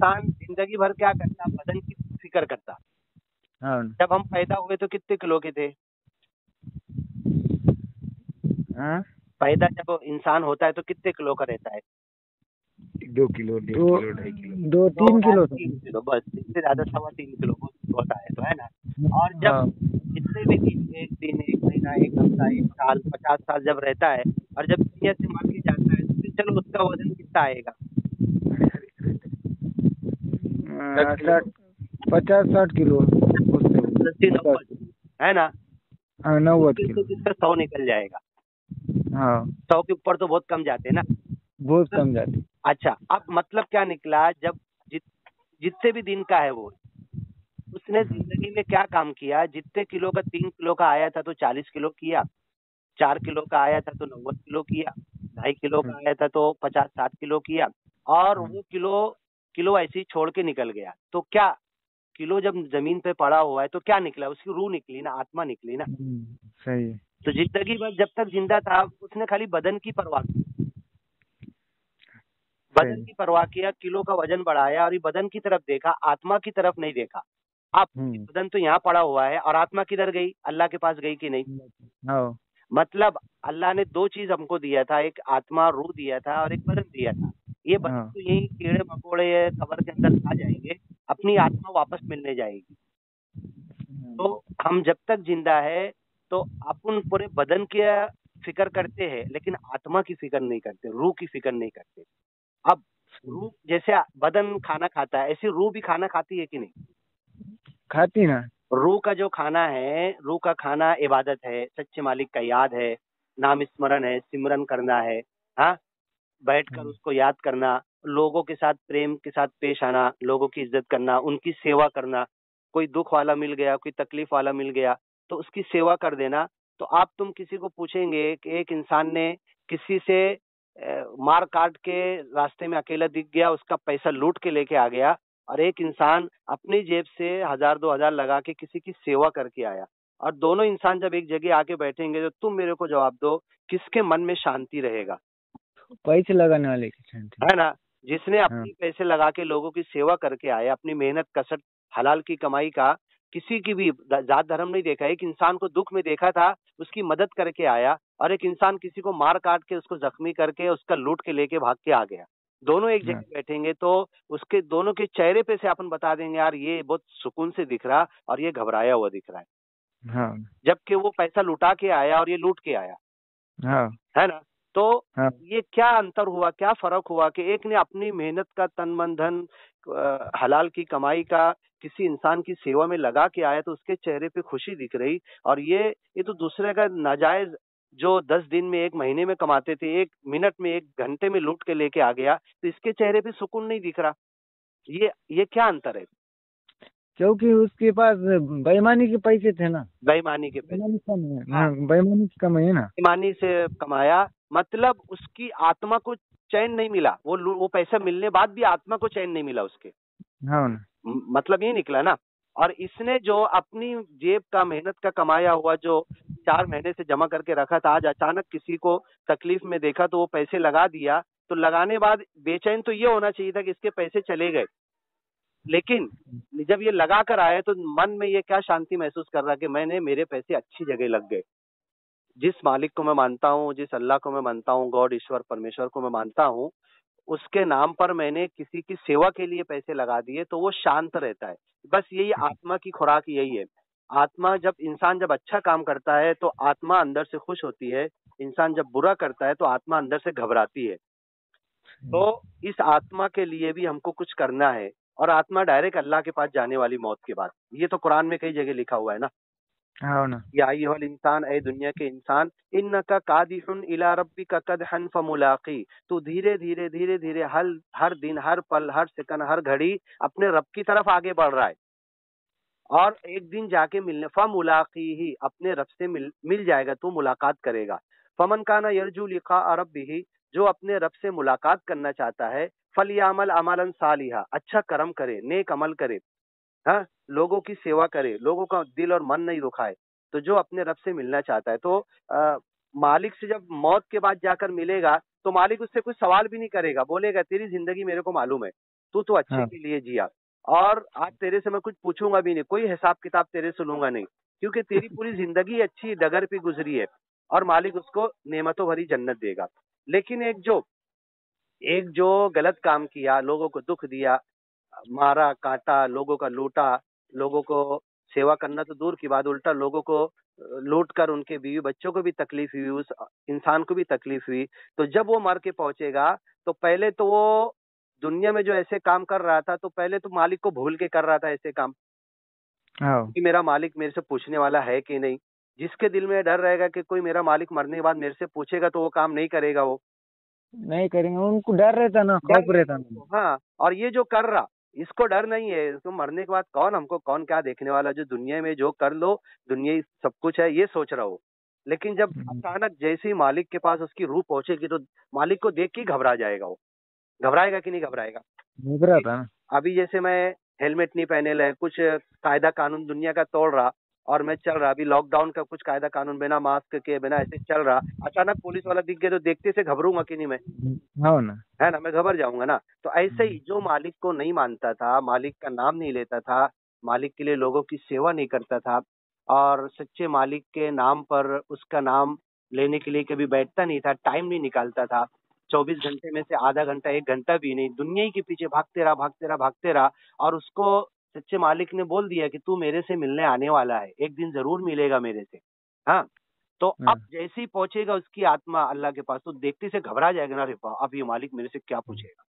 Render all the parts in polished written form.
इंसान जिंदगी भर क्या करता, बदन की फिक्र करता। हाँ जब हम पैदा हुए तो कितने किलो के थे? हाँ, पैदा जब इंसान होता है तो कितने किलो का रहता है? 2 किलो, 1.5 किलो, 2.5 किलो, दो 2-3 किलो 3 किलो, बस इससे ज्यादा 3.25 किलो होता है, तो है ना। और जब हाँ। जितने भी दिन, एक महीना, एक हफ्ता, एक साल, 50 साल जब रहता है और जब दुनिया से मर के जाता है, तो फिर चलो उसका वजन कितना आएगा? 60, 50-60 किलो अस्सी, 50। 90, है ना। हाँ, तो 90 फिर तो किलो। किसका 100 निकल जाएगा। हाँ, 100 के ऊपर तो बहुत कम जाते हैं ना। बहुत कम जाती। अच्छा, अब मतलब क्या निकला, जब जित जितने भी दिन का है वो, उसने जिंदगी में क्या काम किया? जितने किलो का, 3 किलो का आया था तो 40 किलो किया, 4 किलो का आया था तो 90 किलो किया, 2.5 किलो का आया था तो 50-60 किलो किया, और वो किलो किलो ऐसे ही छोड़ के निकल गया। तो क्या किलो जब जमीन पे पड़ा हुआ है तो क्या निकला? उसकी रूह निकली ना, आत्मा निकली ना। सही है। तो जिंदगी भर जब तक जिंदा था उसने खाली बदन की परवाह की, बदन सही। की परवाह किया, किलो का वजन बढ़ाया और ये बदन की तरफ देखा, आत्मा की तरफ नहीं देखा। अब ये बदन तो यहाँ पड़ा हुआ है और आत्मा किधर गई? अल्लाह के पास गई कि नहीं? हाँ। मतलब अल्लाह ने दो चीज हमको दिया था, एक आत्मा रूह दिया था और एक बदन दिया था। ये बदन हाँ। तो यही कीड़े मकोड़े कब्र के अंदर खा जाएंगे, अपनी आत्मा वापस मिलने जाएगी। तो हम जब तक जिंदा है तो अपन पूरे बदन की फिक्र करते हैं, लेकिन आत्मा की फिक्र नहीं करते, रूह की फिक्र नहीं करते। अब रूह जैसे बदन खाना खाता है, ऐसी रूह भी खाना खाती है कि नहीं? खाती ना। रूह का जो खाना है, रूह का खाना इबादत है, सच्चे मालिक का याद है, नाम स्मरण है, सिमरन करना है। हाँ, बैठकर उसको याद करना, लोगों के साथ प्रेम के साथ पेश आना, लोगों की इज्जत करना, उनकी सेवा करना। कोई दुख वाला मिल गया, कोई तकलीफ वाला मिल गया तो उसकी सेवा कर देना। तो आप तुम किसी को पूछेंगे कि एक इंसान ने किसी से मार काट के रास्ते में अकेला दिख गया, उसका पैसा लूट के लेके आ गया, और एक इंसान अपनी जेब से 1000-2000 लगा के किसी की सेवा करके आया, और दोनों इंसान जब एक जगह आके बैठेंगे तो तुम मेरे को जवाब दो, किसके मन में शांति रहेगा? पैसे लगाने वाले की शांति। है ना। जिसने हाँ। अपनी पैसे लगा के लोगों की सेवा करके आया, अपनी मेहनत कसरत हलाल की कमाई का, किसी की भी जात धर्म नहीं देखा, एक इंसान को दुख में देखा था, उसकी मदद करके आया, और एक इंसान किसी को मार काट के उसको जख्मी करके उसका लूट के लेके भाग के आ गया। दोनों एक हाँ। जगह बैठेंगे तो उसके दोनों के चेहरे पे से अपन बता देंगे यार ये बहुत सुकून से दिख रहा और ये घबराया हुआ दिख रहा है, हाँ। जबकि वो पैसा लुटा के आया और ये लूट के आया। हाँ। है ना। तो हाँ। ये क्या अंतर हुआ, क्या फर्क हुआ कि एक ने अपनी मेहनत का तन मन धन हलाल की कमाई का किसी इंसान की सेवा में लगा के आया तो उसके चेहरे पे खुशी दिख रही, और ये तो दूसरे का नाजायज जो 10 दिन में, 1 महीने में कमाते थे, 1 मिनट में, 1 घंटे में लूट के लेके आ गया, तो इसके चेहरे पे सुकून नहीं दिख रहा। ये क्या अंतर है? क्योंकि उसके पास बेईमानी के पैसे थे ना। बेईमानी के पैसे। बेईमानी कम है। हाँ, हाँ, बेईमानी की कम है ना। बेईमानी से कमाया, मतलब उसकी आत्मा को चैन नहीं मिला, वो पैसा मिलने बाद भी आत्मा को चैन नहीं मिला उसके। हाँ ना। मतलब ये निकला ना। और इसने जो अपनी जेब का मेहनत का कमाया हुआ जो 4 महीने से जमा करके रखा था, आज अचानक किसी को तकलीफ में देखा तो वो पैसे लगा दिया, तो लगाने बाद बेचैन तो ये होना चाहिए था कि इसके पैसे चले गए, लेकिन जब ये लगा कर आए तो मन में ये क्या शांति महसूस कर रहा कि मैंने, मेरे पैसे अच्छी जगह लग गए। जिस मालिक को मैं मानता हूँ, जिस अल्लाह को मैं मानता हूँ, गॉड, ईश्वर, परमेश्वर को मैं मानता हूँ, उसके नाम पर मैंने किसी की सेवा के लिए पैसे लगा दिए तो वो शांत रहता है। बस यही आत्मा की खुराक यही है। आत्मा जब इंसान जब अच्छा काम करता है तो आत्मा अंदर से खुश होती है, इंसान जब बुरा करता है तो आत्मा अंदर से घबराती है। तो इस आत्मा के लिए भी हमको कुछ करना है, और आत्मा डायरेक्ट अल्लाह के पास जाने वाली मौत के बाद, ये तो कुरान में कई जगह लिखा हुआ है ना। हाँ ना। या अय्युहल इंसान, ए दुनिया के इंसान, इन्नका कादिहुन इला रब्बिका कदहन फमुलाकी, तू धीरे धीरे धीरे धीरे हर हर दिन, हर पल, हर सेकंड, हर घड़ी अपने रब की तरफ आगे बढ़ रहा है, और एक दिन जाके मिलने, फमुलाकी ही, अपने रब से मिल जाएगा, तू मुलाकात करेगा। फमन काना यरजू लिका रब्बिही, जो अपने रब से मुलाकात करना चाहता है, फलियामल अमलन सालिहा, अच्छा कर्म करे, नेक अमल करे। हाँ, लोगों की सेवा करे, लोगों का दिल और मन नहीं दुखाए। तो जो अपने रब से मिलना चाहता है तो मालिक से जब मौत के बाद जाकर मिलेगा तो मालिक उससे कुछ सवाल भी नहीं करेगा, बोलेगा तेरी जिंदगी मेरे को मालूम है, तो अच्छे हाँ के लिए जिया। और आज तेरे से मैं कुछ पूछूंगा भी नहीं, कोई हिसाब किताब तेरे से लूंगा नहीं, क्योंकि तेरी पूरी जिंदगी अच्छी डगर पे गुजरी है और मालिक उसको नेमतों भरी जन्नत देगा। लेकिन एक जो गलत काम किया, लोगों को दुख दिया, मारा काटा, लोगों का लूटा, लोगों को सेवा करना तो दूर की बात, उल्टा लोगों को लूट कर उनके बीवी बच्चों को भी तकलीफ हुई, उस इंसान को भी तकलीफ हुई। तो जब वो मर के पहुंचेगा, तो पहले तो वो दुनिया में जो ऐसे काम कर रहा था, तो पहले तो मालिक को भूल के कर रहा था ऐसे काम, हाँ। कि मेरा मालिक मेरे से पूछने वाला है कि नहीं। जिसके दिल में डर रहेगा कि कोई मेरा मालिक मरने के बाद मेरे से पूछेगा, तो वो काम नहीं करेगा वो। नहीं करेंगे, उनको डर रहता ना, डर खौफ रहता रहेगा ना। उसको, हाँ। और ये जो कर रहा, इसको डर नहीं है, इसको मरने के बाद कौन क्या देखने वाला, जो दुनिया में जो कर लो, दुनिया ही सब कुछ है, ये सोच रहा हो। लेकिन जब अचानक जैसे ही मालिक के पास उसकी रूह पहुंचेगी, तो मालिक को देख के ही घबरा जाएगा वो। घबराएगा कि नहीं घबराएगा? घबरा था ना। अभी जैसे मैं हेलमेट नहीं पहने ले, कुछ कायदा कानून दुनिया का तोड़ रहा, और मैं चल रहा, अभी लॉकडाउन का कुछ कायदा कानून बिना मास्क के, बिना ऐसे चल रहा, अचानक पुलिस वाला दिख गया, तो देखते से घबरूंगा कि नहीं मैं? हाँ ना। है ना, मैं घबर जाऊंगा ना। तो ऐसे ही जो मालिक को नहीं मानता था, मालिक का नाम नहीं लेता था, मालिक के लिए लोगों की सेवा नहीं करता था, और सच्चे मालिक के नाम पर उसका नाम लेने के लिए कभी बैठता नहीं था, टाइम नहीं निकालता था, 24 घंटे में से आधा घंटा 1 घंटा भी नहीं, दुनिया ही के पीछे भागते रहा भागते रहा भागते रहा। और उसको सच्चे मालिक ने बोल दिया कि तू मेरे से मिलने आने वाला है, एक दिन जरूर मिलेगा मेरे से। हाँ। तो अब हाँ जैसे ही पहुंचेगा उसकी आत्मा अल्लाह के पास, तो देखते से घबरा जाएगा ना, अरे वाह, अब ये मालिक मेरे से क्या पूछेगा,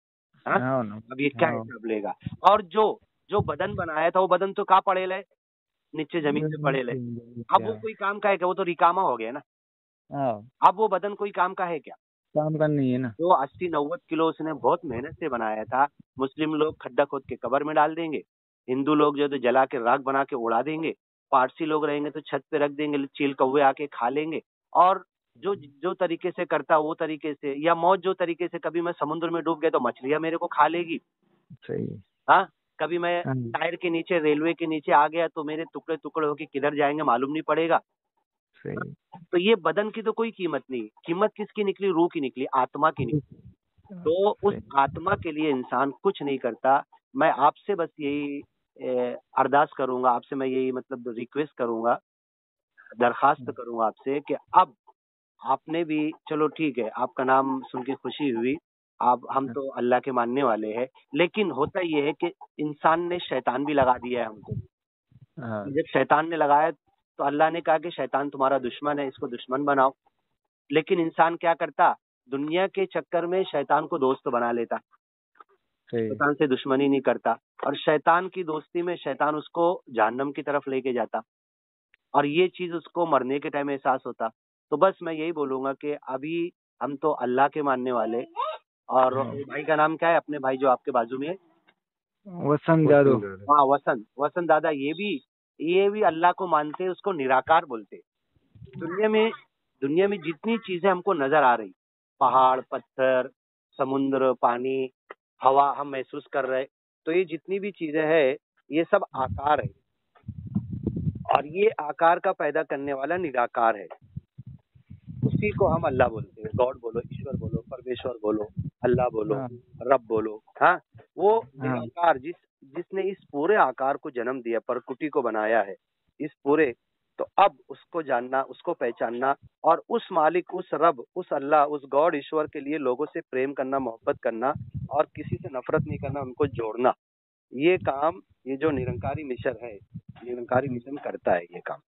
हाँ, हाँ ना। अब ये क्या हाँ। हिसाब लेगा। और जो जो बदन बनाया था, वो बदन तो कहाँ पड़े ले, नीचे जमीन पे पड़े ले। अब वो कोई काम का है क्या? वो तो रिकामा हो गया ना। हाँ, अब वो बदन कोई काम का है क्या? काम करना ही है ना। जो 80-90 किलो उसने बहुत मेहनत से बनाया था, मुस्लिम लोग खड्डा खोद के कब्र में डाल देंगे, हिंदू लोग जो है तो जला के राख बना के उड़ा देंगे, पारसी लोग रहेंगे तो छत पे रख देंगे, चील कौवे आके खा लेंगे। और जो जो तरीके से करता वो तरीके से, या मौत जो तरीके से, कभी मैं समुद्र में डूब गया तो मछलियां मेरे को खा लेगी, सही है। हाँ, कभी मैं हाँ टायर के नीचे, रेलवे के नीचे आ गया, तो मेरे टुकड़े टुकड़े होके किधर जाएंगे मालूम नहीं पड़ेगा। सही। तो ये बदन की तो कोई कीमत नहीं, कीमत किसकी निकली? रूह की निकली, आत्मा की निकली। तो उस सही। आत्मा के लिए इंसान कुछ नहीं करता। मैं आपसे बस यही अरदास करूंगा, आपसे मैं यही मतलब रिक्वेस्ट करूंगा, दरखास्त करूंगा आपसे कि अब आपने भी, चलो ठीक है, आपका नाम सुन के खुशी हुई, आप, हम तो अल्लाह के मानने वाले हैं, लेकिन होता ये है कि इंसान ने शैतान भी लगा दिया है हमको। हाँ जब शैतान ने लगाया, तो अल्लाह ने कहा कि शैतान तुम्हारा दुश्मन है, इसको दुश्मन बनाओ। लेकिन इंसान क्या करता? दुनिया के चक्कर में शैतान को दोस्त बना लेता, सही। शैतान से दुश्मनी नहीं करता, और शैतान की दोस्ती में शैतान उसको जहन्नम की तरफ लेके जाता, और ये चीज उसको मरने के टाइम एहसास होता। तो बस मैं यही बोलूंगा कि अभी हम तो अल्लाह के मानने वाले, और हाँ। भाई का नाम क्या है, अपने भाई जो आपके बाजू में है? वसंत जादू। हाँ, वसंत, वसंत दादा, ये भी अल्लाह को मानते, उसको निराकार बोलते। दुनिया में जितनी चीजें हमको नजर आ रही, पहाड़, पत्थर, समुद्र, पानी, हवा हम महसूस कर रहे, तो ये जितनी भी चीजें हैं, ये सब आकार है, और ये आकार का पैदा करने वाला निराकार है। उसी को हम अल्लाह बोलते हैं। गॉड बोलो, ईश्वर बोलो, परमेश्वर बोलो, अल्लाह बोलो, हाँ रब बोलो, हाँ। वो हाँ। निराकार जिसने इस पूरे आकार को जन्म दिया, प्रकृति को बनाया है, इस पूरे। तो अब उसको जानना, उसको पहचानना, और उस मालिक, उस रब, उस अल्लाह, उस गॉड ईश्वर के लिए लोगों से प्रेम करना, मोहब्बत करना, और किसी से नफरत नहीं करना, उनको जोड़ना, ये काम, ये जो निरंकारी मिशन है, निरंकारी मिशन करता है ये काम।